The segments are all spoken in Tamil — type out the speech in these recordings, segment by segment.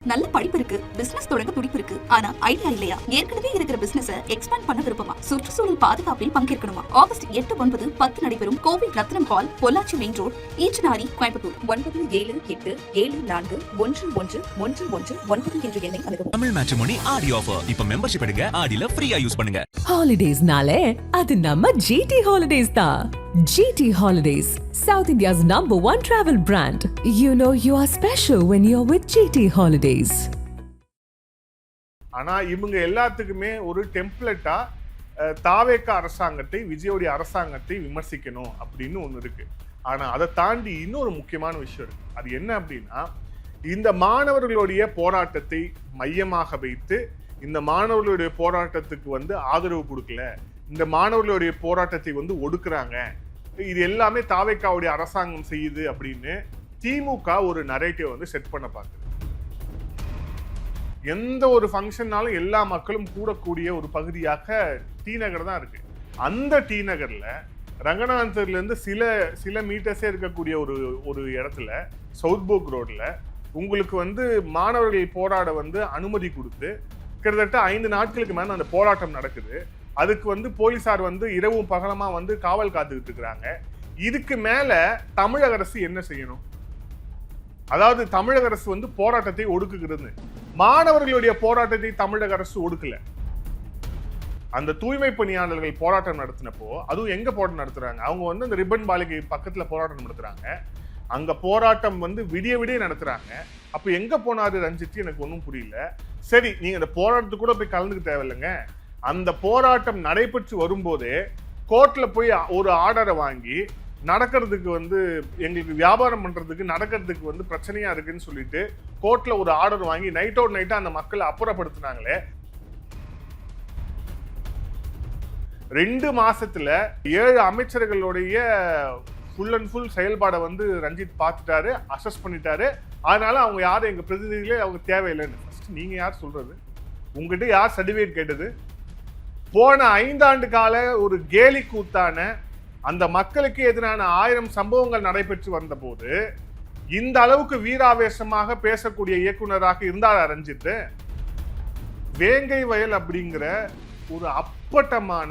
நல்ல படிப்பு இருக்கு, பிசினஸ் தொடங்க துடிப்பு இருக்கு. ஆனா ஐடியா இல்லையா? ஏற்கனவே இருக்கிற பிசினஸ் எக்ஸ்பேண்ட் பண்ண விருப்பமா? சுற்றுச்சூழல் பாதுகாப்பில் பங்கேற்கணுமா? ஆகஸ்ட் 8, 9, 10 நடைபெறும் Kovai Rathnam hall, Pollachi main road, Eachanari, Coimbatore. 9787111111 என்ற எண்ணை அணுகவும். Tamil Matrimony Aadi offer. இப்ப மெம்பர்ஷிப் எடுங்க, ஆடில ஃப்ரீயா யூஸ் பண்ணுங்க. ஹாலிடேஸ்னாலே அது நம்ம GT ஹாலிடேஸ் தான். GT Holidays, South India's #1 travel brand. You know you are special when you're with GT Holidays. ஆனா இவங்க எல்லாத்துக்குமே ஒரு டெம்ப்ளேட்டா தாவேக அரசாங்கத்தை, விஜயோடைய அரசாங்கத்தை விமர்சிக்கணும் அப்படின்னு ஒண்ணு இருக்கு. ஆனா அதை தாண்டி இன்னொரு முக்கியமான விஷயம் இருக்கு. அது என்ன அப்படின்னா, இந்த மாணவர்களுடைய போராட்டத்தை மையமாக வைத்து இந்த மாணவர்களுடைய போராட்டத்துக்கு ஆதரவு கொடுக்கல, இந்த மாணவர்களுடைய போராட்டத்தை ஒடுக்குறாங்க, இது எல்லாமே தாவேக்காவுடைய அரசாங்கம் செய்யுது அப்படின்னு திமுக ஒரு நரேட்டிவ் செட் பண்ண பார்க்குது. எந்த ஒரு ஃபங்க்ஷன்னாலும் எல்லா மக்களும் கூடக்கூடிய ஒரு பகுதியாக டி நகர் தான் இருக்கு. அந்த டி நகர்ல ரங்கநாதர்ல இருந்து சில மீட்டர்ஸே இருக்கக்கூடிய ஒரு இடத்துல சவுத் போக் ரோட்ல உங்களுக்கு மாணவர்கள் போராட அனுமதி கொடுத்து கிட்டத்தட்ட 5 நாட்களுக்கு மேல அந்த போராட்டம் நடக்குது. அதுக்கு போலீசார் இரவும் பகலமா காவல் காத்துக்கிட்டு இருக்கிறாங்க. இதுக்கு மேல தமிழக அரசு என்ன செய்யணும்? அதாவது தமிழக அரசு போராட்டத்தை ஒடுக்குகிறது. மாணவர்களுடைய போராட்டத்தை தமிழக அரசு ஒடுக்கல. அந்த தூய்மை பணியாளர்கள் போராட்டம் நடத்தினப்போ, அதுவும் எங்க போராட்டம் நடத்துறாங்க? அவங்க அந்த ரிப்பன் பாலிகை பக்கத்துல போராட்டம் நடத்துறாங்க. அங்க போராட்டம் விடிய விடிய நடத்துறாங்க. அப்ப எங்க போனாரு ரஞ்சித்? எனக்கு ஒன்றும் புரியல. சரி, நீங்க அந்த போராட்டத்துக்கு கூட போய் கலந்துக்க தேவையில்லைங்க. அந்த போராட்டம் நடைபெற்று வரும்போதே கோர்ட்ல போய் ஒரு ஆர்டரை வாங்கி நடக்கிறதுக்கு எங்களுக்கு வியாபாரம் பண்றதுக்கு நடக்கிறதுக்கு பிரச்சனையா இருக்குன்னு சொல்லிட்டு கோர்ட்ல ஒரு ஆர்டர் வாங்கி நைட்டோட நைட்டா அந்த மக்களை அப்புறப்படுத்தினாங்களே. 2 மாசத்துல 7 அமைச்சர்களுடைய ஃபுல் அண்ட் ஃபுல் செயல்பாடை ரஞ்சித் பார்த்துட்டாரு, அசஸ் பண்ணிட்டாரு. அதனால அவங்க யாரும் எங்க பிரதிநிதிகளே அவங்க தேவையில்லைன்னு. ஃபர்ஸ்ட் நீங்க யார் சொல்றது? உங்ககிட்ட யார் சர்டிபிகேட் கேட்டது? போன 5 ஆண்டு கால ஒரு கேலி கூத்தான அந்த மக்களுக்கு எதிரான 1000 சம்பவங்கள் நடைபெற்று வந்த போது இந்த அளவுக்கு வீராவேசமாக பேசக்கூடிய இயக்குனராக இருந்தார் ரஞ்சித். வேங்கை வயல் அப்படிங்கிற ஒரு அப்பட்டமான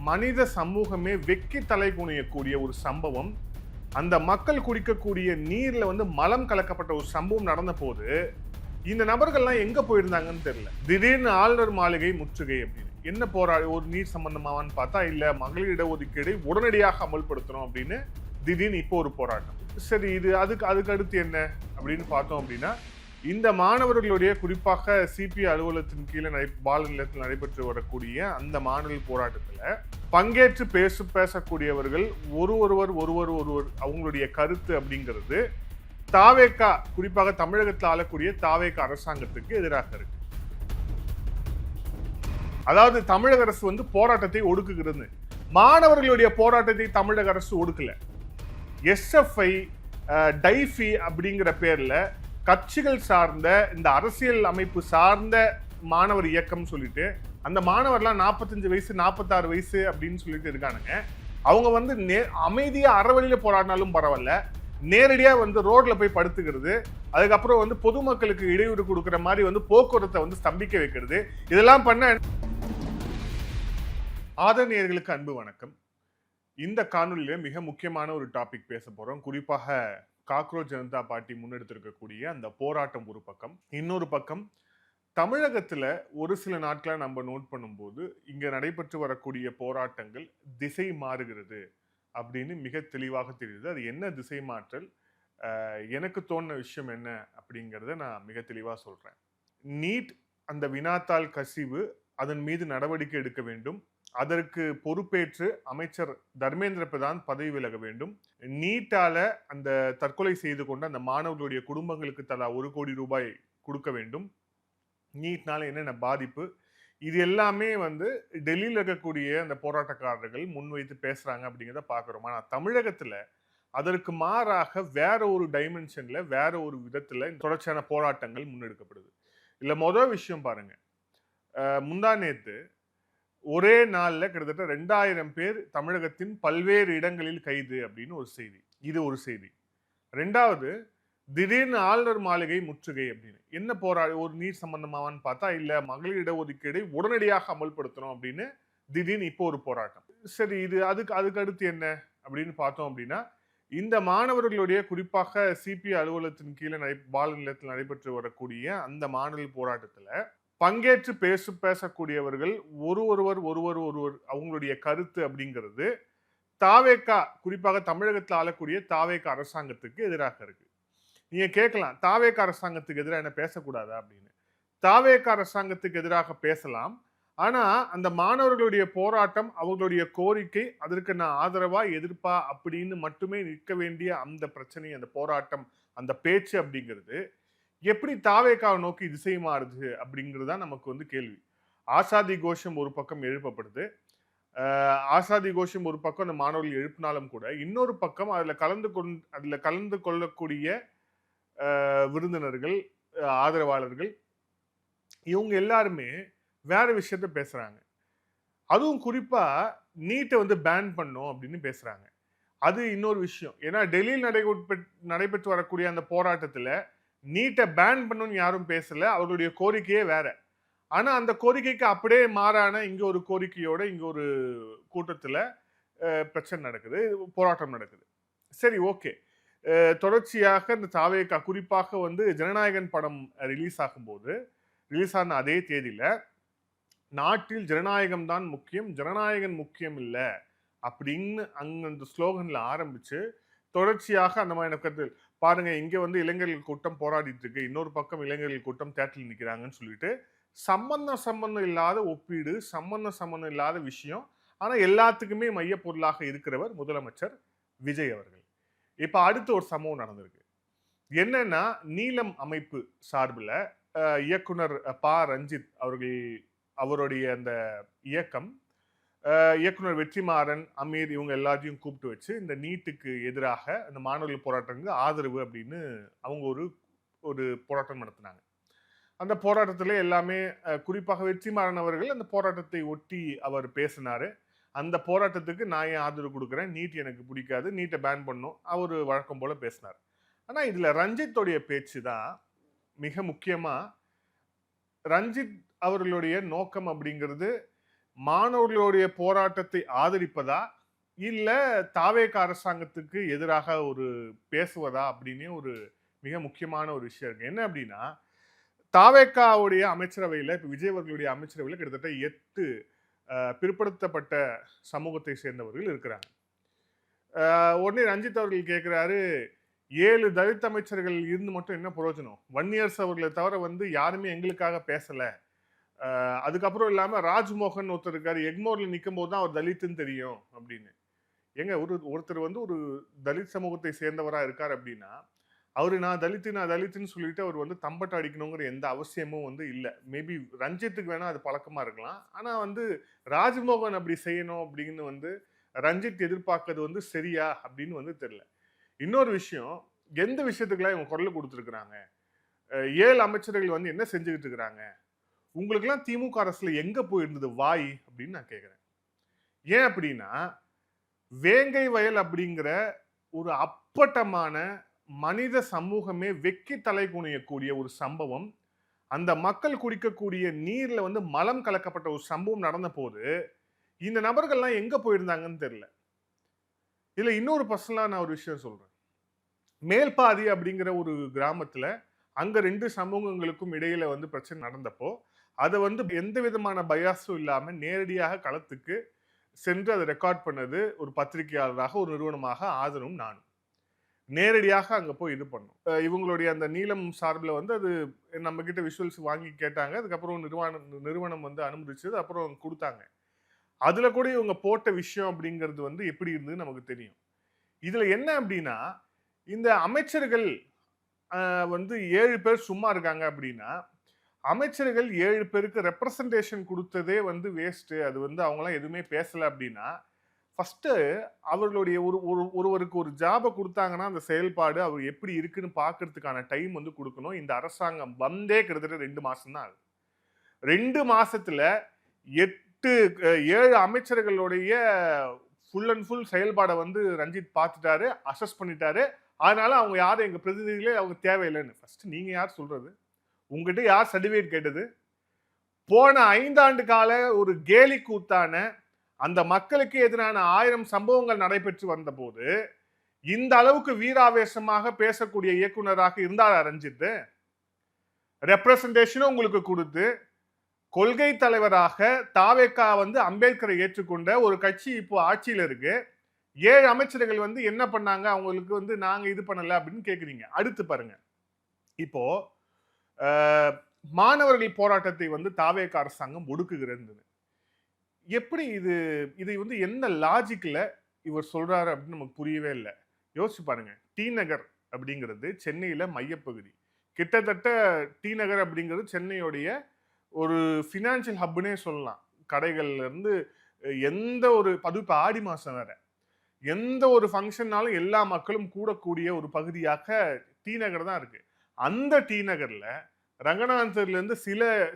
மனித சமூகமே வெக்கி தலை குனியக்கூடிய ஒரு சம்பவம், அந்த மக்கள் குடிக்கக்கூடிய நீர்ல மலம் கலக்கப்பட்ட ஒரு சம்பவம் நடந்த போது இந்த நபர்கள்லாம் எங்க போயிருந்தாங்கன்னு தெரியல. திடீர்னு ஆளுநர் மாளிகை முற்றுகை அப்படின்னு என்ன போராடி ஒரு நீர் சம்பந்தமாவான்னு பார்த்தா இல்ல, மகளிர் இடஒதுக்கீடை உடனடியாக அமல்படுத்தணும் அப்படின்னு திடீர்னு இப்போ ஒரு போராட்டம். சரி, இது அதுக்கு அடுத்து என்ன அப்படின்னு பார்த்தோம் அப்படின்னா, இந்த மாணவர்களுடைய குறிப்பாக சிபி அலுவலகத்தின் கீழே பால நிலையத்தில் நடைபெற்று வரக்கூடிய அந்த மாணவர் போராட்டத்துல பங்கேற்று பேசக்கூடியவர்கள் ஒருவர் அவங்களுடைய கருத்து அப்படிங்கிறது தாவேகா, குறிப்பாக தமிழகத்தில் ஆளக்கூடிய தாவேகா அரசாங்கத்துக்கு எதிராக இருக்கு. அதாவது தமிழக அரசு போராட்டத்தை ஒடுக்குகிறது. மாணவர்களுடைய போராட்டத்தை தமிழக அரசு ஒடுக்கல. எஸ்எஃப்ஐ, டைஃபி அப்படிங்கிற பேர்ல கட்சிகள் சார்ந்த இந்த அரசியல் அமைப்பு சார்ந்த மாணவர் இயக்கம் சொல்லிட்டு அந்த மாணவர்லாம் 45 வயசு 46 வயசு அப்படின்னு சொல்லிட்டு இருக்கானுங்க. அவங்க அமைதியா அறவழியில போராடினாலும் பரவாயில்ல, நேரடியா ரோட்ல போய் படுத்துக்கிறது, அதுக்கப்புறம் பொதுமக்களுக்கு இடையூறு கொடுக்குற மாதிரி போக்குவரத்தை ஸ்தம்பிக்க வைக்கிறது, இதெல்லாம் பண்ண. ஆதரணியர்களுக்கு அன்பு வணக்கம். இந்த காணொலியில மிக முக்கியமான ஒரு டாபிக் பேச போறோம். குறிப்பாக காக்ரோச் ஜனதா பார்ட்டி முன்னெடுத்திருக்கக்கூடிய அந்த போராட்டம் ஒரு பக்கம், இன்னொரு பக்கம் தமிழகத்துல ஒரு சில நாட்களை நம்ம நோட் பண்ணும்போது இங்க நடைபெற்று வரக்கூடிய போராட்டங்கள் திசை மாறுகிறது அப்படின்னு மிக தெளிவாக தெரியுது. அது என்ன திசை மாற்றல், எனக்கு தோணுன விஷயம் என்ன அப்படிங்கிறத நான் மிக தெளிவா சொல்றேன். நீட் அந்த வினாத்தாள் கசிவு, அதன் மீது நடவடிக்கை எடுக்க வேண்டும். அதற்கு பொறுப்பேற்று அமைச்சர் தர்மேந்திர பிரதான் பதவி விலக வேண்டும். நீட்டால அந்த தற்கொலை செய்து கொண்ட அந்த மாணவர்களுடைய குடும்பங்களுக்கு தலா 1 கோடி ரூபாய் கொடுக்க வேண்டும். நீட்னால என்னென்ன பாதிப்பு, இது எல்லாமே டெல்லியில் இருக்கக்கூடிய அந்த போராட்டக்காரர்கள் முன்வைத்து பேசுறாங்க அப்படிங்கிறத பார்க்குறோம். ஆனால் தமிழகத்துல அதற்கு மாறாக வேற ஒரு டைமென்ஷன்ல, வேற ஒரு விதத்துல தொடர்ச்சியான போராட்டங்கள் முன்னெடுக்கப்படுது. இல்ல முதல் விஷயம் பாருங்க, முந்தா நேத்து ஒரே நாள்ல கிட்டத்தட்ட 2000 பேர் தமிழகத்தின் பல்வேறு இடங்களில் கைது அப்படின்னு ஒரு செய்தி. இது ஒரு செய்தி. 2வது, திடீர்னு ஆளுநர் மாளிகை முற்றுகை அப்படின்னு என்ன போராடி ஒரு நீட் சம்பந்தமாவான்னு பார்த்தா இல்ல மகளிர் இடஒதுக்கீடை உடனடியாக அமல்படுத்தணும் அப்படின்னு திடீர்னு இப்போ ஒரு போராட்டம். சரி, இது அதுக்கு அடுத்து என்ன அப்படின்னு பார்த்தோம் அப்படின்னா, இந்த மாணவர்களுடைய குறிப்பாக சிபி அலுவலகத்தின் கீழே பால நிலையத்தில் நடைபெற்று வரக்கூடிய அந்த மாணவர் போராட்டத்துல பங்கேற்று பேசக்கூடியவர்கள் ஒருவர் அவங்களுடைய கருத்து அப்படிங்கிறது தாவேகா, குறிப்பாக தமிழகத்தில் ஆளக்கூடிய தாவேகா அரசாங்கத்துக்கு எதிராக இருக்கு. நீங்க கேட்கலாம், தாவேகா அரசாங்கத்துக்கு எதிராக என்ன பேசக்கூடாதா அப்படின்னு. தாவேகா அரசாங்கத்துக்கு எதிராக பேசலாம். ஆனா அந்த மாணவர்களுடைய போராட்டம், அவங்களுடைய கோரிக்கை, அதற்கு நான் ஆதரவா எதிர்ப்பா அப்படின்னு மட்டுமே நிற்க வேண்டிய அந்த பிரச்சனை, அந்த போராட்டம், அந்த பேச்சு அப்படிங்கிறது எப்படி தாவேகாவை நோக்கி திசை மாறுது அப்படிங்கிறது தான் நமக்கு வந்து கேள்வி. ஆசாதி கோஷம் ஒரு பக்கம் எழுப்பப்படுது. ஆசாதி கோஷம் ஒரு பக்கம் அந்த மாணவர்கள் எழுப்பினாலும் கூட, இன்னொரு பக்கம் அதுல கலந்து கொள்ளக்கூடிய விருந்தினர்கள், ஆதரவாளர்கள், இவங்க எல்லாருமே வேற விஷயத்த பேசுறாங்க. அதுவும் குறிப்பா நீட்டை வந்து பேன் பண்ணும் அப்படின்னு பேசுறாங்க. அது இன்னொரு விஷயம். ஏன்னா டெல்லியில் நடைபெற்று வரக்கூடிய அந்த போராட்டத்துல நீட்டை பேன் பண்ணணும்னு யாரும் பேசல. அவர்களுடைய கோரிக்கையே வேற. ஆனா அந்த கோரிக்கைக்கு அப்படியே மாறான இங்க ஒரு கோரிக்கையோட இங்க ஒரு கூட்டத்துல பிரச்சனை நடக்குது, போராட்டம் நடக்குது. சரி, ஓகே. தொடர்ச்சியாக இந்த தாவேகா, குறிப்பாக வந்து ஜனநாயகன் படம் ரிலீஸ் ஆன அதே தேதியில நாட்டில் ஜனநாயகம் தான் முக்கியம், ஜனநாயகன் முக்கியம் இல்ல அப்படின்னு அங்க அந்த ஸ்லோகன்ல ஆரம்பிச்சு தொடர்ச்சியாக அந்த மாதிரி கருத்து பாருங்க. இங்க வந்து இளைஞர்கள் கூட்டம் போராடிட்டு இருக்கு, இன்னொரு பக்கம் இளைஞர்கள் கூட்டம் தேட்டரில் நிற்கிறாங்கன்னு சொல்லிட்டு சம்பந்தம் இல்லாத ஒப்பீடு, சம்பந்தம் இல்லாத விஷயம். ஆனா எல்லாத்துக்குமே மைய பொருளாக இருக்கிறவர் முதலமைச்சர் விஜய் அவர்கள். இப்ப அடுத்து ஒரு சம்பவம் நடந்திருக்கு. என்னன்னா, நீலம் அமைப்பு சார்பில் இயக்குனர் பா ரஞ்சித் அவருடைய அந்த இயக்கம், இயக்குனர் வெற்றிமாறன், அமீர், இவங்க எல்லாத்தையும் கூப்பிட்டு வச்சு இந்த நீட்டுக்கு எதிராக அந்த மாணவர்கள் போராட்டங்களுக்கு ஆதரவு அப்படின்னு அவங்க ஒரு போராட்டம் நடத்தினாங்க. அந்த போராட்டத்துல எல்லாமே குறிப்பாக வெற்றிமாறன் அவர்கள் அந்த போராட்டத்தை ஒட்டி அவர் பேசினாரு. அந்த போராட்டத்துக்கு நான் ஏன் ஆதரவு கொடுக்குறேன், நீட் எனக்கு பிடிக்காது, நீட்டை பேன் பண்ணும், அவர் வழக்கம் போல பேசினார். ஆனா இதுல ரஞ்சித்தோடைய பேச்சு தான் மிக முக்கியமா. ரஞ்சித் அவர்களுடைய நோக்கம் அப்படிங்கிறது மாணவர்களுடைய போராட்டத்தை ஆதரிப்பதா இல்ல தாவேகா அரசாங்கத்துக்கு எதிராக ஒரு பேசுவதா அப்படின்னு ஒரு மிக முக்கியமான ஒரு விஷயம் இருக்கு. என்ன அப்படின்னா, தாவேகாவுடைய அமைச்சரவையில, இப்ப விஜய் அவர்களுடைய அமைச்சரவையில கிட்டத்தட்ட 8 பிற்படுத்தப்பட்ட சமூகத்தை சேர்ந்தவர்கள் இருக்கிறாங்க. உடனே ரஞ்சித் அவர்கள் கேட்கிறாரு, 7 தலித் அமைச்சர்கள் இருந்து மட்டும் என்ன பிரயோஜனம்? வன்னியர்ஸ் அவர்களை தவிர வந்து யாருமே எங்களுக்காக பேசல. அதுக்கப்புறம் இல்லாம ராஜ்மோகன் ஒருத்தர் இருக்காரு, எக்மோர்ல நிற்கும் போது தான் அவர் தலித்துன்னு தெரியும் அப்படின்னு. ஏங்க, ஒருத்தர் வந்து ஒரு தலித் சமூகத்தை சேர்ந்தவரா இருக்கார் அப்படின்னா, அவரு நான் தலித்துன்னு சொல்லிட்டு அவர் வந்து தம்பட்ட அடிக்கணுங்கிற எந்த அவசியமும் வந்து இல்லை. மேபி ரஞ்சித்துக்கு வேணா அது பழக்கமா இருக்கலாம். ஆனா வந்து ராஜ்மோகன் அப்படி செய்யணும் அப்படின்னு வந்து ரஞ்சித் எதிர்பார்க்கறது வந்து சரியா அப்படின்னு வந்து தெரியல. இன்னொரு விஷயம், எந்த விஷயத்துக்குலாம் இவங்க குரல் கொடுத்துருக்குறாங்க? 7 அமைச்சர்கள் வந்து என்ன செஞ்சுக்கிட்டு இருக்கிறாங்க? உங்களுக்கெல்லாம் திமுக அரசுல எங்க போயிருந்தது வாய் அப்படின்னு நான் கேட்கிறேன். ஏன் அப்படின்னா, வேங்கை வயல் அப்படிங்கிற ஒரு அப்பட்டமான மனித சமூகமே வெக்கி தலை குனியக்கூடிய ஒரு சம்பவம், அந்த மக்கள் குடிக்கக்கூடிய நீர்ல வந்து மலம் கலக்கப்பட்ட ஒரு சம்பவம் நடந்த போது இந்த நபர்கள்லாம் எங்க போயிருந்தாங்கன்னு தெரியல. இதுல இன்னொரு பர்சனலா நான் ஒரு விஷயம் சொல்றேன். மேல்பாதி அப்படிங்கிற ஒரு கிராமத்துல அங்க 2 சமூகங்களுக்கும் இடையில வந்து பிரச்சனை நடந்தப்போ அதை வந்து எந்த விதமான பயாஸும் இல்லாம நேரடியாக களத்துக்கு சென்று அதை ரெக்கார்ட் பண்ணது ஒரு பத்திரிகையாளராக, ஒரு நிறுவனமாக ஆதரவும் நானும் நேரடியாக அங்க போய் இது பண்ணோம். இவங்களுடைய அந்த நீலம் சார்பில் வந்து அது நம்ம கிட்ட விஷுவல்ஸ் வாங்கி கேட்டாங்க. அதுக்கப்புறம் நிறுவனம் வந்து அனுமதிச்சது, அப்புறம் கொடுத்தாங்க. அதுல கூட இவங்க போட்ட விஷயம் அப்படிங்கிறது வந்து எப்படி இருந்தது நமக்கு தெரியும். இதுல என்ன அப்படின்னா, இந்த அமைச்சர்கள் வந்து 7 பேர் சும்மா இருக்காங்க அப்படின்னா, அமைச்சர்கள் 7 பேருக்கு ரெப்ரசன்டேஷன் கொடுத்ததே வந்து வேஸ்ட். அது வந்து அவங்களாம் எதுவுமே பேசல அப்படின்னா, ஃபர்ஸ்ட் அவர்களுடைய ஒருவருக்கு ஒரு ஜாபை கொடுத்தாங்கன்னா அந்த செயல்பாடு அவர் எப்படி இருக்குன்னு பார்க்கறதுக்கான டைம் வந்து கொடுக்கணும். இந்த அரசாங்கம் வந்தே கிட்டத்தட்ட 2 மாசம் தான் ஆகுது. 2 மாசத்துல 7 அமைச்சர்களுடைய ஃபுல் அண்ட் ஃபுல் செயல்பாடை வந்து ரஞ்சித் பார்த்துட்டாரு, அசஸ் பண்ணிட்டாரு. அதனால அவங்க யாரும் எங்க பிரதிநிதிகளே அவங்க தேவையில்லைன்னு. ஃபர்ஸ்ட் நீங்க யார் சொல்றது? உங்ககிட்ட யார் சர்டிபிகேட் கேட்டது? போன 5 ஆண்டு கால ஒரு கேலி கூத்தான அந்த மக்களுக்கு எதிரான 1000 சம்பவங்கள் நடைபெற்று வந்த போது இந்த அளவுக்கு வீராவேசமாக பேசக்கூடிய இயக்குனராக இருந்தார் ரஞ்சித். ரெப்ரசன்டேஷனும் உங்களுக்கு கொடுத்து கொள்கை தலைவராக தாவேகா வந்து அம்பேத்கரை ஏற்றுக்கொண்ட ஒரு கட்சி இப்போ ஆட்சியில் இருக்கு. 7 அமைச்சர்கள் வந்து என்ன பண்ணாங்க, அவங்களுக்கு வந்து நாங்க இது பண்ணல அப்படின்னு கேக்குறீங்க. அடுத்து பாருங்க, இப்போ மாணவர்கள் போராட்டத்தை வந்து தாவேகா அரசாங்கம் ஒடுக்குகிறது. எப்படி இது வந்து என்ன லாஜிக்ல இவர் சொல்றாரு அப்படின்னு நமக்கு புரியவே இல்லை. யோசிச்சு பாருங்க, டி நகர் அப்படிங்கிறது சென்னையில மையப்பகுதி. கிட்டத்தட்ட டி நகர் அப்படிங்கிறது சென்னையுடைய ஒரு ஃபினான்சியல் ஹப்னே சொல்லலாம். கடைகள்ல இருந்து எந்த ஒரு இப்போ ஆடி மாசம் வேற, எந்த ஒரு ஃபங்க்ஷன்னாலும் எல்லா மக்களும் கூடக்கூடிய ஒரு பகுதியாக டி நகர் தான் இருக்கு. அந்த டி நகர்ல ரங்கநாதர்ல இருந்து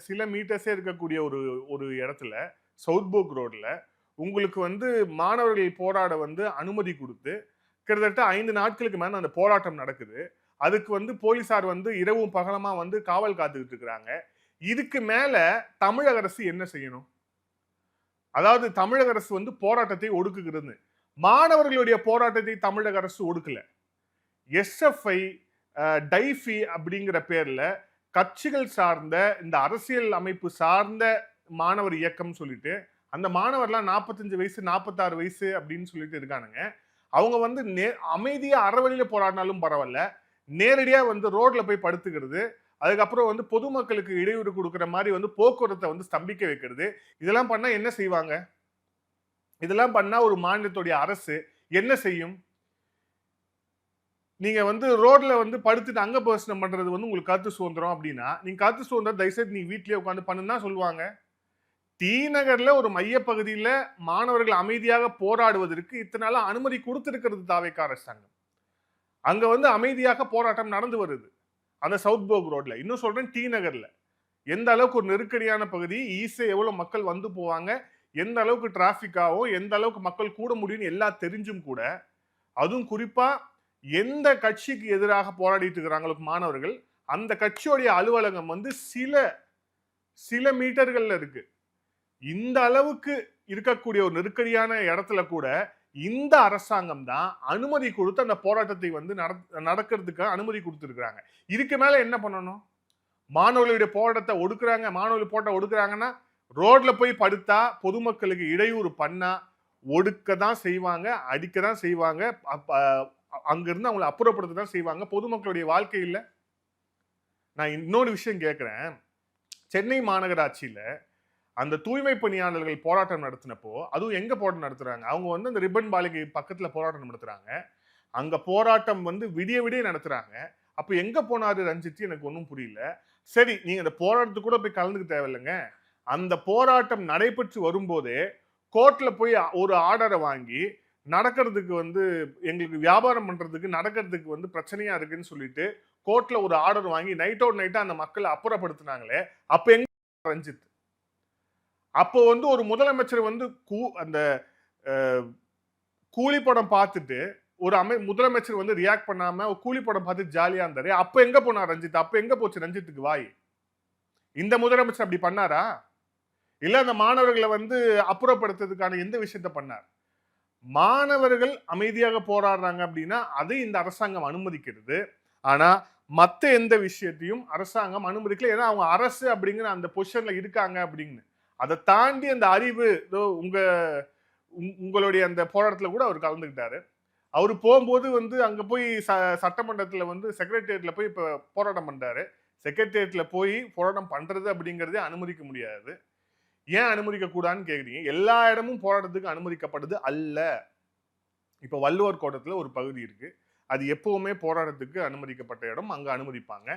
சில மீட்டர்ஸே இருக்கக்கூடிய ஒரு இடத்துல சவுத் போக் ரோட்ல உங்களுக்கு வந்து மாணவர்கள் போராட வந்து அனுமதி கொடுத்து கிட்டத்தட்ட 5 நாட்களுக்கு மேல அந்த போராட்டம் நடக்குது. அதுக்கு வந்து போலீசார் வந்து இரவும் பகலமா வந்து காவல் காத்துக்கிட்டு இருக்கிறாங்க. இதுக்கு மேல தமிழக அரசு என்ன செய்யணும்? அதாவது தமிழக அரசு வந்து போராட்டத்தை ஒடுக்குகிறது. மாணவர்களுடைய போராட்டத்தை தமிழக அரசு ஒடுக்கல. எஸ்எஃப்ஐ டைஃபி அப்படிங்கிற பேர்ல கட்சிகள் சார்ந்த இந்த அரசியல் அமைப்பு சார்ந்த மாணவர் இயக்கம் சொல்லிட்டு அந்த மாணவர்லாம் 45 வயசு 46 வயசு அப்படின்னு சொல்லிட்டு இருக்கானுங்க. அவங்க வந்து அமைதியா அறவழியில போராடினாலும் பரவாயில்ல, நேரடியா வந்து ரோட்ல போய் படுத்துக்கிறது, அதுக்கப்புறம் வந்து பொதுமக்களுக்கு இடையூறு கொடுக்குற மாதிரி வந்து போக்குவரத்தை வந்து ஸ்தம்பிக்க வைக்கிறது. இதெல்லாம் பண்ணா என்ன செய்வாங்க? இதெல்லாம் பண்ணா ஒரு மாநிலத்துடைய அரசு என்ன செய்யும்? நீங்க வந்து ரோட்ல வந்து படுத்துட்டு அங்க பிரச்சனம் பண்றது வந்து உங்களுக்கு கருத்து சுதந்திரம் அப்படின்னா, நீங்க கருத்து சுதந்திரம் தயவுசெய்து நீ வீட்லயே உட்காந்து பண்ணுன்னா சொல்லுவாங்க. டி நகர்ல ஒரு மையப்பகுதியில மாணவர்கள் அமைதியாக போராடுவதற்கு இத்தனை நாளா அனுமதி கொடுத்திருக்கிறது தாவேகா அரசாங்கம். அங்க வந்து அமைதியாக போராட்டம் நடந்து வருது அந்த சவுத் போக் ரோட்ல. இன்னும் சொல்றேன், டி நகர்ல எந்த அளவுக்கு ஒரு நெருக்கடியான பகுதி, ஈஸியா எவ்வளவு மக்கள் வந்து போவாங்க, எந்த அளவுக்கு டிராபிக் ஆகும், எந்த அளவுக்கு மக்கள் கூட முடியும்னு எல்லாம் தெரிஞ்சும் கூட, அதுவும் குறிப்பா எந்த கட்சிக்கு எதிராக போராடிட்டு இருக்கிறாங்களோ மாணவர்கள், அந்த கட்சியோடைய அலுவலகம் வந்து சில மீட்டர்கள்ல இருக்கு. இந்த அளவுக்கு இருக்கக்கூடிய ஒரு நெருக்கடியான இடத்துல கூட இந்த அரசாங்கம் தான் அனுமதி கொடுத்து அந்த போராட்டத்தை வந்து நடக்கிறதுக்கு அனுமதி கொடுத்துருக்காங்க. இதுக்கு மேல என்ன பண்ணணும்? மாணவர்களுடைய போராட்டத்தை ஒடுக்குறாங்க, மாணவர்கள் போராட்டம் ஒடுக்குறாங்கன்னா ரோட்ல போய் படுத்தா பொதுமக்களுக்கு இடையூறு பண்ணா ஒடுக்க தான் செய்வாங்க, அடிக்க தான் செய்வாங்க, அங்கிருந்து அவங்களை அப்புறப்படுத்த தான் செய்வாங்க. பொதுமக்களுடைய வாழ்க்கையில் நான் இன்னொரு விஷயம் கேட்கிறேன். சென்னை மாநகராட்சியில அந்த தூய்மை பணியாளர்கள் போராட்டம் நடத்தினப்போ, அதுவும் எங்க போராட்டம் நடத்துறாங்க, அவங்க வந்து அந்த ரிப்பன் மாளிகை பக்கத்துல போராட்டம் நடத்துறாங்க. அங்க போராட்டம் வந்து விடிய நடத்துறாங்க. அப்ப எங்க போனாரு ரஞ்சித்? எனக்கு ஒன்றும் புரியல. சரி, நீங்க அந்த போராட்டத்துக்கு கூட போய் கலந்துக்க தேவையில்லைங்க. அந்த போராட்டம் நடைபெற்று வரும்போதே கோர்ட்ல போய் ஒரு ஆர்டரை வாங்கி நடக்கிறதுக்கு வந்து எங்களுக்கு வியாபாரம் பண்றதுக்கு நடக்கிறதுக்கு வந்து பிரச்சனையா இருக்குன்னு சொல்லிட்டு கோர்ட்ல ஒரு ஆர்டர் வாங்கி நைட்டோட நைட்டா அந்த மக்களை அப்புறப்படுத்தினாங்களே, அப்ப எங்க ரஞ்சித்? அப்போ வந்து ஒரு முதலமைச்சர் வந்து அந்த கூலி படம் பார்த்துட்டு ஒரு முதலமைச்சர் வந்து ரியாக்ட் பண்ணாம கூலி படம் பார்த்து ஜாலியா இருந்தாரு. அப்ப எங்க போனார் ரஞ்சித்? அப்ப எங்க போச்சு ரஞ்சித்துக்கு வாய்? இந்த முதலமைச்சர் அப்படி பண்ணாரா? இல்ல அந்த மாணவர்களை வந்து அப்புறப்படுத்துறதுக்கான எந்த விஷயத்த பண்ணார்? மாணவர்கள் அமைதியாக போராடுறாங்க அப்படின்னா அதை இந்த அரசாங்கம் அனுமதிக்கிறது. ஆனா மத்த எந்த விஷயத்தையும் அரசாங்கம் அனுமதிக்கல. ஏன்னா அவங்க அரசு அப்படிங்கிற அந்த பொசிஷன்ல இருக்காங்க அப்படின்னு. அதை தாண்டி அந்த அறிவு உங்களுடைய அந்த போராட்டத்துல கூட அவர் கலந்துக்கிட்டாரு. அவர் போகும்போது வந்து அங்க போய் சட்டமன்றத்துல வந்து செக்ரட்டேரியட்ல போய் இப்ப போராட்டம் பண்றாரு. செக்ரட்டேரியட்ல போய் போராட்டம் பண்றது அப்படிங்கறதே அனுமதிக்க முடியாது. ஏன் அனுமதிக்க கூடாதுன்னு கேக்குறீங்க. எல்லா இடமும் போராட்டத்துக்கு அனுமதிக்கப்படுது அல்ல. இப்ப வள்ளுவர் கோட்டத்துல ஒரு பகுதி இருக்கு, அது எப்பவுமே போராட்டத்துக்கு அனுமதிக்கப்பட்ட இடம், அங்க அனுமதிப்பாங்க.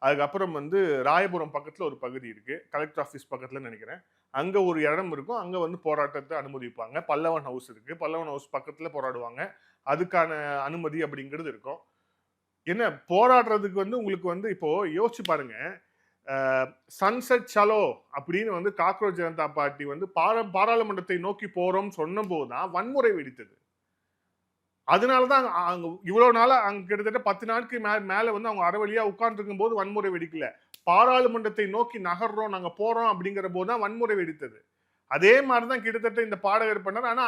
அதுக்கப்புறம் வந்து ராயபுரம் பக்கத்துல ஒரு பகுதி இருக்கு, கலெக்டர் ஆஃபீஸ் பக்கத்துல நினைக்கிறேன், அங்க ஒரு இடம் இருக்கும், அங்க வந்து போராட்டத்தை அனுமதிப்பாங்க. பல்லவன் ஹவுஸ் இருக்கு, பல்லவன் ஹவுஸ் பக்கத்துல போராடுவாங்க, அதுக்கான அனுமதி அப்படிங்கிறது இருக்கும். என்ன போராடுறதுக்கு வந்து உங்களுக்கு வந்து இப்போ யோசிச்சு பாருங்க, சன்செட் சலோ அப்படின்னு வந்து காக்ரோச் ஜனதா பார்ட்டி வந்து பாராளுமன்றத்தை நோக்கி போறோம் சொன்ன போதுதான் வன்முறை வெடித்தது. அதனாலதான் அங்க இவ்வளவு நாளா அங்க கிட்டத்தட்ட 10 நாட்களுக்கு மேல வந்து அவங்க அறவழியா உட்கார்ந்துருக்கும் போது வன்முறை வெடிக்கல. பாராளுமன்றத்தை நோக்கி நகர்றோம், நாங்க போறோம் அப்படிங்கிற போதுதான் வன்முறை வெடித்தது. அதே மாதிரிதான் கிட்டத்தட்ட இந்த பாடகர் பண்ணார். ஆனா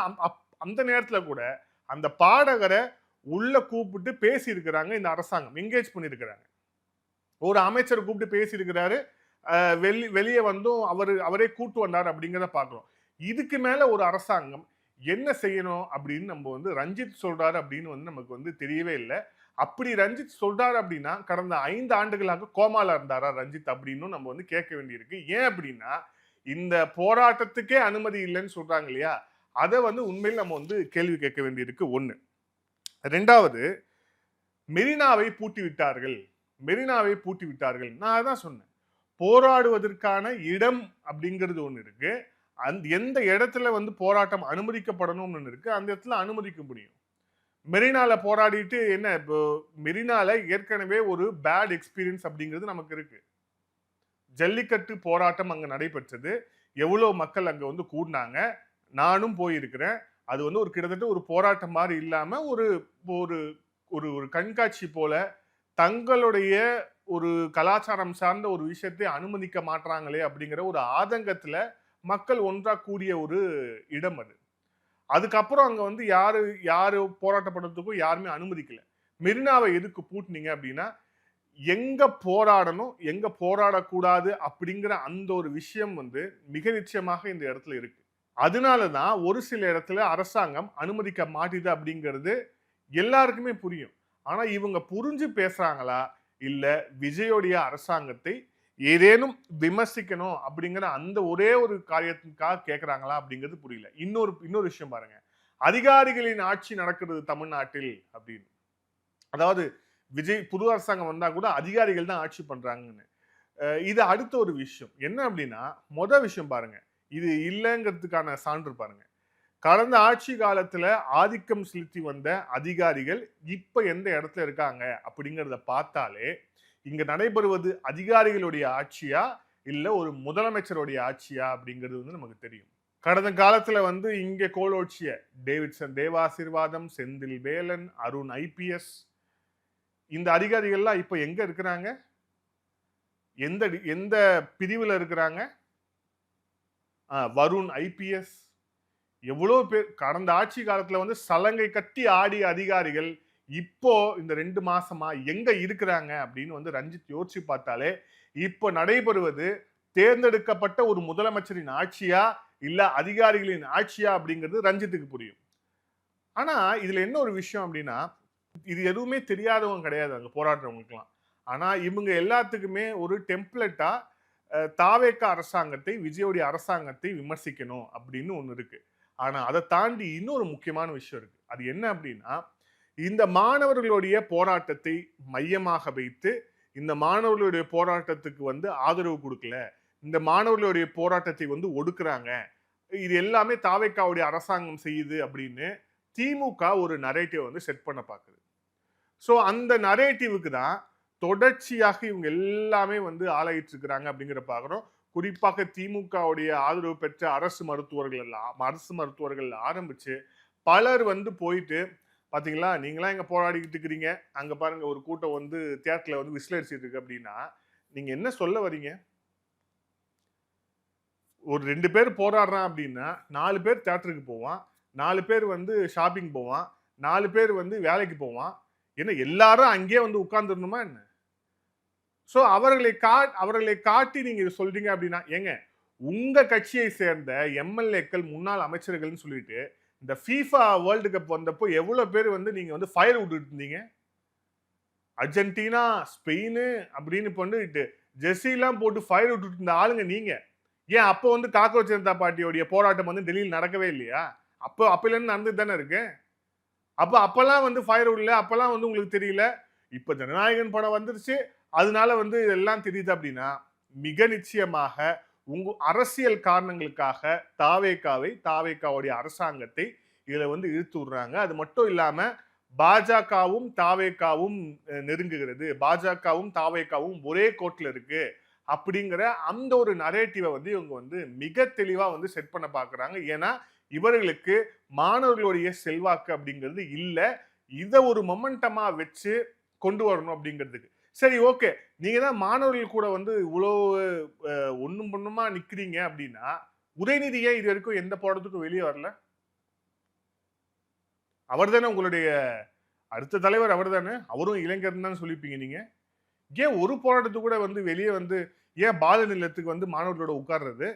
அந்த நேரத்துல கூட அந்த பாடகரை உள்ள கூப்பிட்டு பேசி இருக்கிறாங்க. இந்த அரசாங்கம் என்கேஜ் பண்ணிருக்கிறாங்க. ஒரு அமைச்சர் கூப்பிட்டு பேசி இருக்கிறாரு. வெளியே வந்தும் அவரே கூட்டு வந்தார் அப்படிங்கிறத பார்க்கிறோம். இதுக்கு மேல ஒரு அரசாங்கம் என்ன செய்யணும் அப்படின்னு நம்ம வந்து ரஞ்சித் சொல்றாரு அப்படின்னு வந்து நமக்கு வந்து தெரியவே இல்லை. அப்படி ரஞ்சித் சொல்றாரு அப்படின்னா கடந்த 5 ஆண்டுகளாக கோமால இருந்தாரா ரஞ்சித் அப்படின்னு நம்ம வந்து கேட்க வேண்டியிருக்கு. ஏன் அப்படின்னா இந்த போராட்டத்துக்கே அனுமதி இல்லைன்னு சொல்றாங்க இல்லையா, அதை வந்து உண்மையில் நம்ம வந்து கேள்வி கேட்க வேண்டியிருக்கு. ஒண்ணு. ரெண்டாவது, மெரினாவை பூட்டி விட்டார்கள். மெரினாவை பூட்டி விட்டார்கள். நான் அதான் சொன்னேன், போராடுவதற்கான இடம் அப்படிங்கிறது ஒண்ணு இருக்கு. எந்த இடத்துல வந்து போராட்டம் அனுமதிக்கப்படணும்னு இருக்கு, அந்த இடத்துல அனுமதிக்க முடியும். மெரினால போராடிட்டு என்ன, இப்போ மெரினால ஏற்கனவே ஒரு பேட் எக்ஸ்பீரியன்ஸ் அப்படிங்கிறது நமக்கு இருக்கு. ஜல்லிக்கட்டு போராட்டம் அங்க நடைபெற்றது. எவ்வளவு மக்கள் அங்க வந்து கூடினாங்க. நானும் போயிருக்கிறேன். அது வந்து ஒரு கிட்டத்தட்ட ஒரு போராட்டம் மாதிரி இல்லாம ஒரு ஒரு ஒரு கண்காட்சி போல தங்களுடைய ஒரு கலாச்சாரம் சார்ந்த ஒரு விஷயத்தை அனுமதிக்க மாட்டாங்களே அப்படிங்கிற ஒரு ஆதங்கத்துல மக்கள் ஒன்றா கூடிய ஒரு இடம் அது. அதுக்கப்புறம் அங்க வந்து யாரு போராட்டம் பண்றதுக்கும் யாருமே அனுமதிக்கல. மெரினாவை எதுக்கு பூட்டினீங்க அப்படின்னா எங்க போராடணும் எங்க போராடக்கூடாது அப்படிங்கிற அந்த ஒரு விஷயம் வந்து மிக நிச்சயமாக இந்த இடத்துல இருக்கு. அதனாலதான் ஒரு சில இடத்துல அரசாங்கம் அனுமதிக்க மாட்டுது அப்படிங்கிறது எல்லாருக்குமே புரியும். ஆனா இவங்க புரிஞ்சு பேசுறாங்களா இல்ல விஜயோடைய அரசாங்கத்தை ஏதேனும் விமர்சிக்கணும் அப்படிங்கிற அந்த ஒரே ஒரு காரியத்துக்காக கேட்கறாங்களா அப்படிங்கிறது புரியல. இன்னொரு விஷயம் பாருங்க, அதிகாரிகளின் ஆட்சி நடக்கிறது தமிழ்நாட்டில் அப்படின்னு. அதாவது விஜய் புது அரசாங்கம் வந்தா கூட அதிகாரிகள் தான் ஆட்சி பண்றாங்கன்னு. இது அடுத்த ஒரு விஷயம் என்ன அப்படின்னா, விஷயம் பாருங்க, இது இல்லைங்கிறதுக்கான சான்று பாருங்க. கடந்த ஆட்சி காலத்துல ஆதிக்கம் செலுத்தி வந்த அதிகாரிகள் இப்ப எந்த இடத்துல இருக்காங்க அப்படிங்கிறத பார்த்தாலே இங்க நடைபெறுவது அதிகாரிகளுடைய ஆட்சியா இல்ல ஒரு முதலமைச்சருடைய ஆட்சியா அப்படிங்கிறது வந்து நமக்கு தெரியும். கடந்த காலத்துல வந்து இங்க கோலோட்சிய டேவிட்சன் தேவாசீர்வாதம், செந்தில் வேலன், அருண் IPS இந்த அதிகாரிகள்லாம் இப்ப எங்க இருக்கிறாங்க? எந்த பிரிவுல இருக்கிறாங்க? வருண் IPS எவ்வளவு பேர் கடந்த ஆட்சி காலத்துல வந்து சலங்கை கட்டி ஆடிய அதிகாரிகள் இப்போ இந்த 2 மாசமா எங்க இருக்கிறாங்க அப்படின்னு வந்து ரஞ்சித் யோசிச்சு பார்த்தாலே இப்போ நடைபெறுவது தேர்ந்தெடுக்கப்பட்ட ஒரு முதலமைச்சரின் ஆட்சியா இல்ல அதிகாரிகளின் ஆட்சியா அப்படிங்கிறது ரஞ்சித்துக்கு புரியும். ஆனா இதுல என்ன ஒரு விஷயம் அப்படின்னா, இது எதுவுமே தெரியாதவங்க கிடையாது அங்க போராடுறவங்களுக்குலாம். ஆனா இவங்க எல்லாத்துக்குமே ஒரு டெம்ப்ளேட்டா தாவேகா அரசாங்கத்தை, விஜயோடைய அரசாங்கத்தை விமர்சிக்கணும் அப்படின்னு ஒண்ணு இருக்கு. ஆனா அதை தாண்டி இன்னொரு முக்கியமான விஷயம் இருக்கு. அது என்ன அப்படின்னா, இந்த மாணவர்களுடைய போராட்டத்தை மையமாக வைத்து இந்த மாணவர்களுடைய போராட்டத்துக்கு வந்து ஆதரவு கொடுக்கல, இந்த மாணவர்களுடைய போராட்டத்தை வந்து ஒடுக்குறாங்க, இது எல்லாமே தாவேகாவுடைய அரசாங்கம் செய்யுது அப்படின்னு திமுக ஒரு நரேட்டிவ் வந்து செட் பண்ண பாக்குது. சோ அந்த நரேட்டிவுக்கு தான் தொடர்ச்சியாக இவங்க எல்லாமே வந்து ஆளாயிட்டு இருக்கிறாங்க அப்படிங்கிற பாக்குறோம். குறிப்பாக திமுகவுடைய ஆதரவு பெற்ற அரசு மருத்துவர்கள் ஆரம்பிச்சு பலர் வந்து போயிட்டு பாத்தீங்களா, நீங்களாம் எங்க போராடிக்கிட்டு இருக்கிறீங்க, அங்க பாருங்க ஒரு கூட்டம் வந்து தியேட்டர்ல வந்து விசில் அடிச்சிட்டு இருக்கு அப்படின்னா நீங்க என்ன சொல்ல வரீங்க? ஒரு 2 பேர் போராடுறான் அப்படின்னா 4 பேர் தியேட்டருக்கு போவான், 4 பேர் வந்து ஷாப்பிங் போவான், 4 பேர் வந்து வேலைக்கு போவான். ஏன்னா எல்லாரும் அங்கேயே வந்து உட்கார்ந்துடணுமா என்ன? சோ அவர்களை காட்டி நீங்க சொல்றீங்க அப்படின்னா, ஏங்க உங்க கட்சியை சேர்ந்த MLAக்கள் முன்னாள் அமைச்சர்கள்னு சொல்லிட்டு இந்த FIFA வேர்ல்டு கப் வந்தப்போ எவ்வளவு பேர் வந்து நீங்க வந்து ஃபயர் விட்டுட்டு இருந்தீங்க? அர்ஜென்டினா, ஸ்பெயின் அப்படின்னு பண்ணிட்டு ஜெர்சிலாம் போட்டு ஃபயர் விட்டுட்டு இருந்த ஆளுங்க நீங்க. ஏன் அப்போ வந்து காக்ரோச் ஜனதா பார்ட்டியோடைய போராட்டம் வந்து டெல்லியில் நடக்கவே இல்லையா? அப்பல இருந்து நடந்துட்டு தானே இருக்கு. அப்பெல்லாம் வந்து ஃபயர் விடல, அப்பெல்லாம் வந்து உங்களுக்கு தெரியல. இப்ப ஜனநாயகன் படம் வந்துருச்சு, அதனால வந்து இதெல்லாம் தெரியுது அப்படின்னா மிக நிச்சயமாக உங்க அரசியல் காரணங்களுக்காக தாவேகாவுடைய அரசாங்கத்தை இதுல வந்து இழுத்து விடுறாங்க. அது மட்டும் இல்லாம பாஜகவும் தாவேகாவும் நெருங்குகிறது, பாஜகவும் தாவேகாவும் ஒரே கோட்ல இருக்கு அப்படிங்கிற அந்த ஒரு நரேட்டிவை வந்து இவங்க வந்து மிக தெளிவா வந்து செட் பண்ண பாக்குறாங்க. ஏன்னா இவர்களுக்கு மாணவர்களுடைய செல்வாக்கு அப்படிங்கிறது இல்ல. இதை ஒரு மொமெண்டமா வச்சு கொண்டு வரணும் அப்படிங்கிறதுக்கு. சரி, ஓகே, நீங்க தான் மாணவர்கள் கூட வந்து இவ்வளோ ஒண்ணும் பொண்ணுமா நிக்கிறீங்க அப்படின்னா, உதயநிதியே இது வரைக்கும் எந்த போராட்டத்துக்கும் வெளியே வரல? அவர் தானே உங்களுடைய அடுத்த தலைவர், அவர் தானே, அவரும் இளைஞர் தான் சொல்லிப்பீங்க நீங்க. ஏன் ஒரு போராட்டத்துக்கு கூட வந்து வெளியே வந்து, ஏன் பால நிலையத்துக்கு வந்து மாணவர்களோட உட்கார்றது?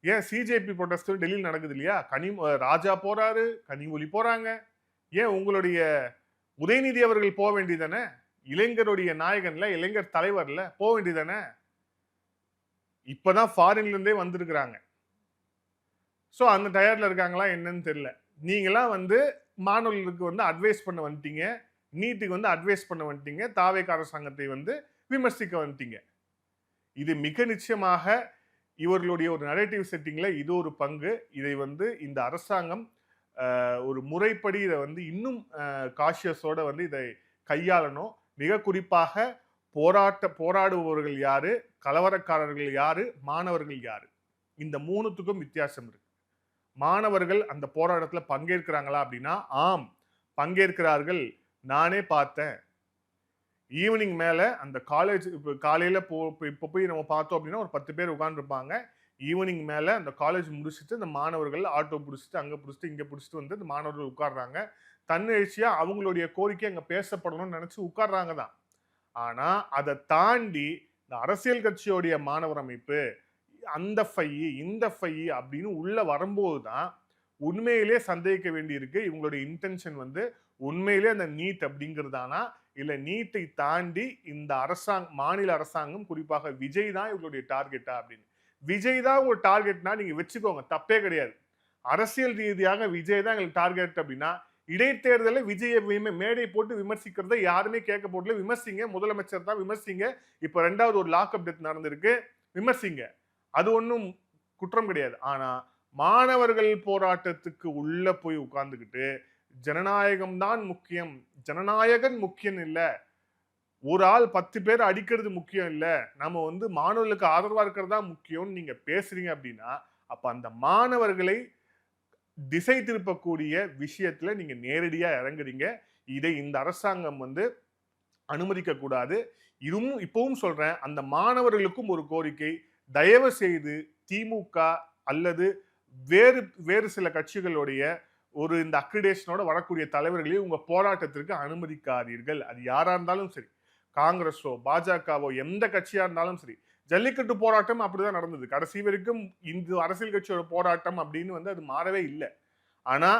ஏன் சிஜேபி ப்ரொடெஸ்ட் டெல்லியில் நடக்குது இல்லையா, ராஜா போறாரு, கனிமொழி போறாங்க, ஏன் உங்களுடைய உதயநிதி அவர்கள் போக வேண்டியதானே? இளைஞருடைய நாயகன்ல, இளைஞர் தலைவர்ல போக வேண்டியதானே? இப்பதான் ஃபாரின்ல இருந்தே வந்திருக்கிறாங்க. சோ அந்த டயர்ட்ல இருக்காங்களா என்னன்னு தெரியல. நீங்களாம் வந்து மாணவர்களுக்கு வந்து அட்வைஸ் பண்ண வந்துட்டீங்க, நீட்டுக்கு வந்து அட்வைஸ் பண்ண வந்துட்டீங்க, தாவேக அரசாங்கத்தை வந்து விமர்சிக்க வந்துட்டீங்க. இது மிக நிச்சயமாக இவர்களுடைய ஒரு நரேட்டிவ் செட்டிங்ல இது ஒரு பங்கு. இதை வந்து இந்த அரசாங்கம் ஒரு முறைப்படி இதை வந்து இன்னும் காஷியஸோட வந்து இதை கையாளணும். மிக குறிப்பாக போராடுபவர்கள் யாரு, கலவரக்காரர்கள் யாரு, மாணவர்கள் யாரு, இந்த மூணுத்துக்கும் வித்தியாசம் இருக்கு. மாணவர்கள் அந்த போராட்டத்துல பங்கேற்கிறாங்களா அப்படின்னா, ஆம், பங்கேற்கிறார்கள். நானே பார்த்தேன். ஈவினிங் மேல அந்த காலேஜ் இப்போ காலையில இப்போ போய் நம்ம பார்த்தோம் அப்படின்னா ஒரு 10 பேர் உட்கார்ந்துருப்பாங்க. ஈவினிங் மேல அந்த காலேஜ் முடிச்சுட்டு இந்த மாணவர்கள் ஆட்டோ பிடிச்சிட்டு அங்க பிடிச்சிட்டு இங்க பிடிச்சிட்டு வந்து இந்த மாணவர்கள் உட்கார்றாங்க. தன்னெழுச்சியா அவங்களுடைய கோரிக்கை அங்க பேசப்படணும்னு நினைச்சு உட்கார்றாங்க தான். ஆனா அதை தாண்டி இந்த அரசியல் கட்சியோடைய மாணவர் அமைப்பு அந்த இந்த அப்படின்னு உள்ள வரும்போது தான் உண்மையிலே சந்தேகிக்க வேண்டி இருக்கு. இவங்களுடைய இன்டென்ஷன் வந்து உண்மையிலே அந்த நீட் அப்படிங்கிறதானா, இல்ல நீட்டை தாண்டி இந்த மாநில அரசாங்கம், குறிப்பாக விஜய் தான் இவங்களுடைய டார்கெட்டா அப்படின்னு. விஜய் தான் ஒரு டார்கெட்னா நீங்க வச்சுக்கோங்க, தப்பே கிடையாது. அரசியல் ரீதியாக விஜய் தான் எங்களுக்கு டார்கெட் அப்படின்னா, இடைத்தேர்தலில் விஜயை மேடை போட்டு விமர்சிக்கிறத யாருமே கேட்க போடல. விமர்சிங்க, முதலமைச்சர் தான் விமர்சிங்க. இப்ப 2வது ஒரு லாக்அப் டெத் நடந்திருக்கு, விமர்சிங்க, அது ஒன்றும் குற்றம் கிடையாது. ஆனா மாணவர்கள் போராட்டத்துக்கு உள்ள போய் உட்கார்ந்துக்கிட்டு ஜனநாயகம் தான் முக்கியம், ஜனநாயகன் முக்கியம் இல்ல, ஒரு ஆள் 10 பேர் அடிக்கிறது முக்கியம் இல்ல, நம்ம வந்து மாணவர்களுக்கு ஆதரவா இருக்கிறதா முக்கியம் நீங்க பேசுறீங்க அப்படின்னா, அப்ப அந்த மாணவர்களை திசை திருப்பக்கூடிய விஷயத்துல நீங்க நேரடியா இறங்குறீங்க. இதை இந்த அரசாங்கம் வந்து அனுமதிக்க கூடாது. இப்பவும் சொல்றேன், அந்த மாணவர்களுக்கும் ஒரு கோரிக்கை, தயவு செய்து திமுக அல்லது வேறு சில கட்சிகளுடைய ஒரு இந்த அக்ரிடேஷனோட வரக்கூடிய தலைவர்களையும் உங்க போராட்டத்திற்கு அனுமதிக்காதீர்கள். அது யாரா இருந்தாலும் சரி, காங்கிரஸோ பாஜகவோ எந்த கட்சியா இருந்தாலும் சரி. ஜல்லிக்கட்டு போராட்டம் அப்படிதான் நடந்தது. கடைசி வரைக்கும் இந்த அரசியல் கட்சியோட போராட்டம் அப்படின்னு வந்து அது மாறவே இல்லை. ஆனா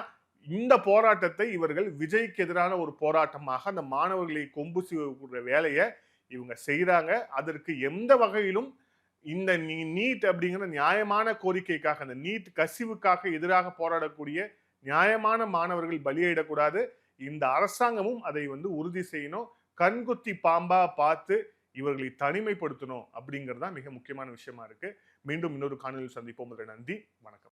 இந்த போராட்டத்தை இவர்கள் விஜய்க்கு எதிரான ஒரு போராட்டமாக அந்த மாணவர்களை கொம்பு செய்யக்கூடிய வேலையை இவங்க செய்யறாங்க. அதற்கு எந்த வகையிலும் இந்த நீட் அப்படிங்கிற நியாயமான கோரிக்கைக்காக, அந்த நீட் கசிவுக்காக எதிராக போராடக்கூடிய நியாயமான மாணவர்கள் பலியிடக்கூடாது. இந்த அரசாங்கமும் அதை வந்து உறுதி செய்யணும். கண்குத்தி பாம்பா பார்த்து இவர்களை தனிமைப்படுத்தணும் அப்படிங்கிறது தான் மிக முக்கியமான விஷயமா இருக்கு. மீண்டும் இன்னொரு காணொலியில் சந்திப்போம். நன்றி, வணக்கம்.